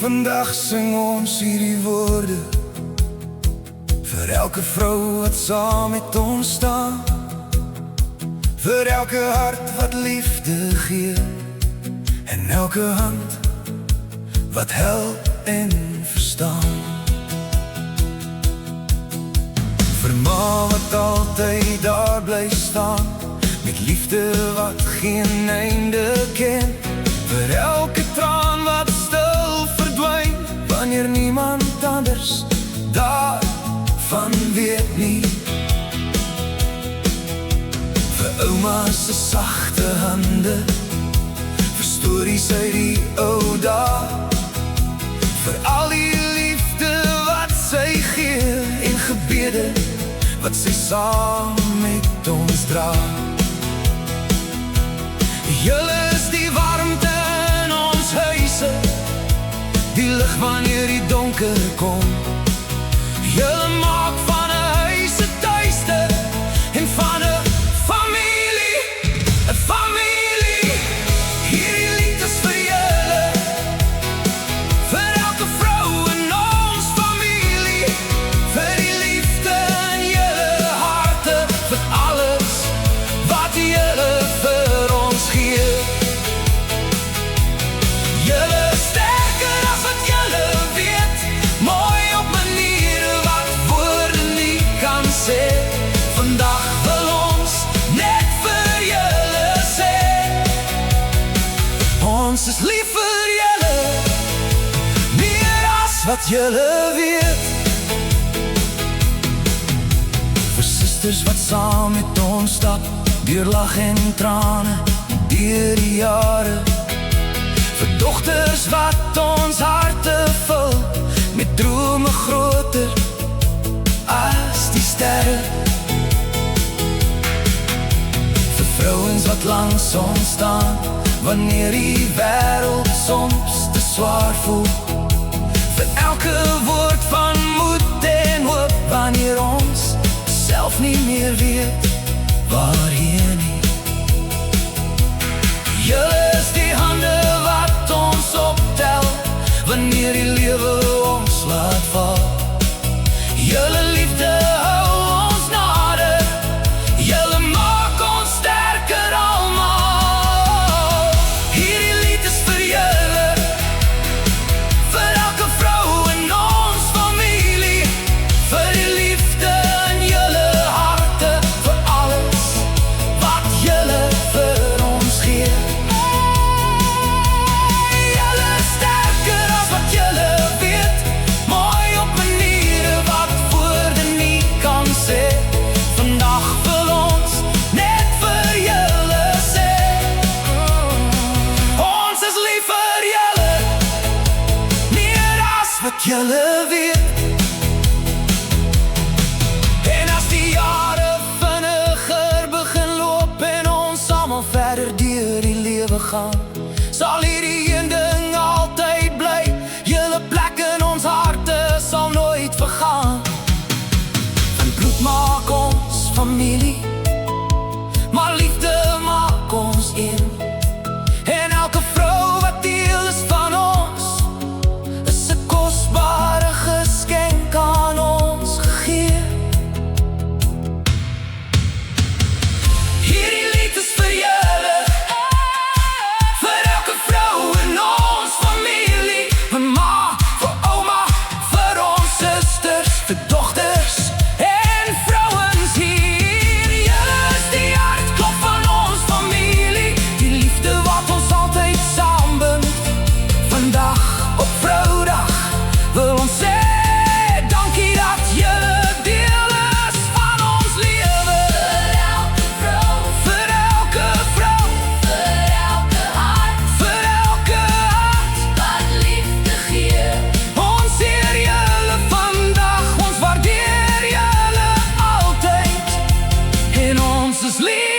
Vandag sing ons hierdie woorde vir elke vrou wat saam met ons staan, vir elke hart wat liefde gee en elke hand wat help en verstaan. Vir ma wat altyd daar bly staan met liefde wat geen einde ken, vir elke traan wat stil verdwyn wanneer niemand anders daarvan weet nie, vir ouma se sagte hande, vir stories uit die ou dae, vir al die liefde wat sy gee en gebede wat sy saam met ons dra. Julle is die warmte in ons huise, die lig wanneer die donker kom. Julle maak van 'n huis 'n tuiste en van 'n familie 'n familie. Hierdie lied is vir julle, vir elke vrou in ons familie, vir die liefde in julle harte, vir alles wat julle vir ons gee. Julle is sterker as wat julle weet, mooi op maniere wat woorde nie kan sê. Vandag wil ons net vir julle sê, ons is lief vir julle, meer as wat julle weet. Vir susters wat saam met ons stap, deur lag en trane, deur die jare, vir dogters wat ons harte vul met drome groter as die sterre, vir vrouens wat langs ons staan wanneer die wêreld soms te swaar voel, vir elke woord van moed en hoop wanneer ons self nie meer weet waarheen nie. Julle is die hande wat ons optel wanneer die lewe ons laat val. Julle liefde hou ons nader, julle maak ons sterker almal. Hierdie lied is vir julle, vir elke vrou in ons familie, vir die liefde in julle harte, vir alles wat julle vir ons gee. Julle is sterker as wat julle weet, mooi op maniere wat woorde nie kan sê. Vandag wil ons net vir julle sê, ons is lief vir julle, meer as wat julle weet. En as die jare vinniger begin loop en ons almal verder deur die lewe gaan, sal hierdie een ding altyd bly, julle plek in ons harte sal nooit vergaan. Van bloed maak ons familie, maar liefde maak ons een. En elke vrou wat deel is van ons, is 'n kosbare geskenk aan ons gegee. Hierdie lied is vir julle, vir elke vrou in ons familie, vir ma, vir ouma, vir ons susters, vir dogters en vrouens hier. Julle is die hartklop van ons familie, die liefde wat ons altyd saambind. Vandag op Vroudag wil ons sê dankie dat julle deel is van ons lewe. Vir elke vrou, vir elke vrou, vir elke hart wat liefde gee. Ons eer julle vandag, ons waardeer julle altyd en ons is lief